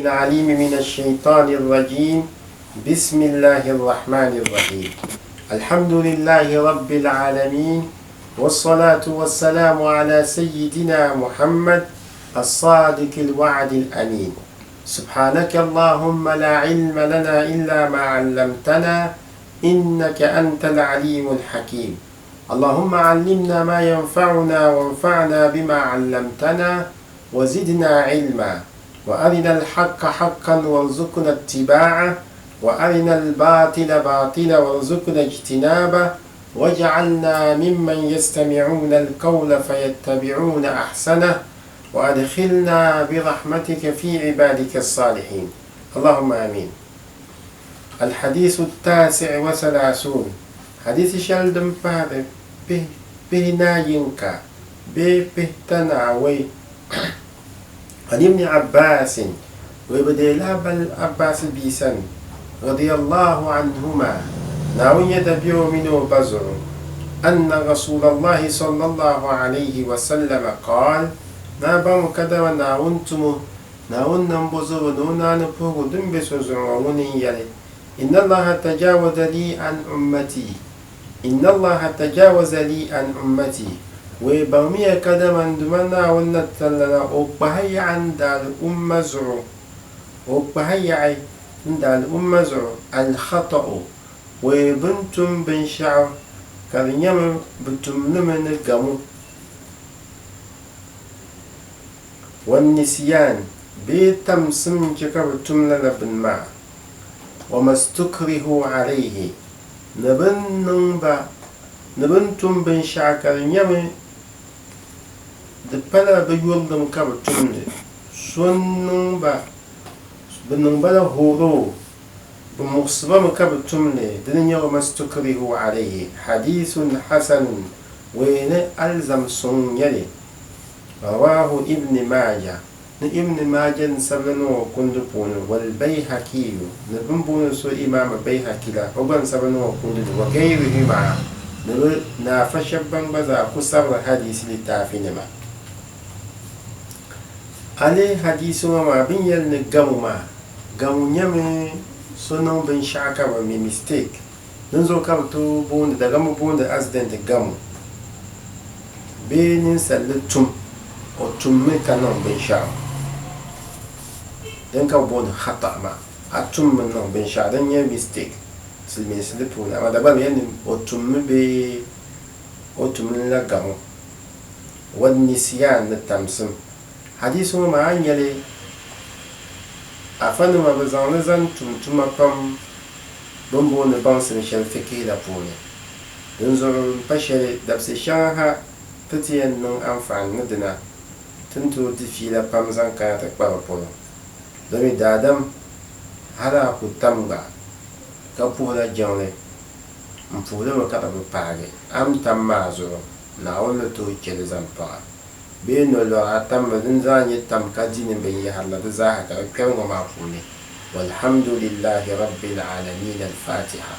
العليم من الشيطان الرجيم. بسم الله الرحمن الرحيم. الحمد لله رب العالمين، والصلاة والسلام على سيدنا محمد الصادق الوعد الأمين. سبحانك اللهم لا علم لنا إلا ما علمتنا إنك أنت العليم الحكيم. اللهم علمنا ما ينفعنا وانفعنا بما علمتنا وزدنا علما، وأرنا الحق حقا وارزقنا اتباعه، وأرنا الباطل باطلا وارزقنا اجتنابه، واجعلنا ممن يستمعون القول فيتبعون أحسنه، وأدخلنا برحمتك في عبادك الصالحين. اللهم آمين. الحديث 39 حديث شلدم فهد بهنا ينكا بهتناوي عن ابن عباس وبديلا بل عباس بيسن رضي الله عنهما ناوين يدبيو منه بزر أن رسول الله صلى الله عليه وسلم قال: ما بام كذا وناونتم ناون نبزر نونا نبوغ دم بسوزر ونين يلي إن الله تجاوز لي عن أمتي إن الله تجاوز لي عن أمتي وبرمية كذا من دمنا ونتلنا وبهي عند الأمة زرو وبهي عند الأمة زرو الخطأ وبنتم بن شعر كريم بنتم لمن القمو والنسيان بيتم سمجك بنتم لنا بن مع وما استكره عليه نبنتم بن شعر كريم de pala be yoldum ka tumne sonnu ba bunun bala horo bu muksaba ka tumne din yaw mastukrihu alayhi hadithun hasan wa alzam sun yali rawahu ibn majah ni ibn majah sabano kundu pun wal bayhaqi ni bumbun so imam bayhaqi la oban sabano kundu wa gayrihi ma na fashabban baza kusab hadith litafina ale hadisu ma bin yel ne gamu nyame sonon bin shaka ba mi mistake nan zo ka to bonde daga mu bonde accident gamu be nin sallatum o tumme kanon bin sha dan ka bonde khata ma atum men non bin sha dan ya mistake silme slipu na ma da ba yen o tumme be o tumme la gamu wan nisyan tamsim hadisu ma an yale a fannin ma bazan zan tuntuma pam bombo ne bansin shel fiki da pone don zo pashe da se shaha tatiyan non amfani dina tunto difila pam zan ka ta kwa polo domi dadam hala ku tamba ka pula jonle mpula ma ka ba pare am tamma zo na wala to kele zan pa بين لو أتم ذنزان يتم كدين بيها الله والحمد لله رب العالمين. الفاتحة.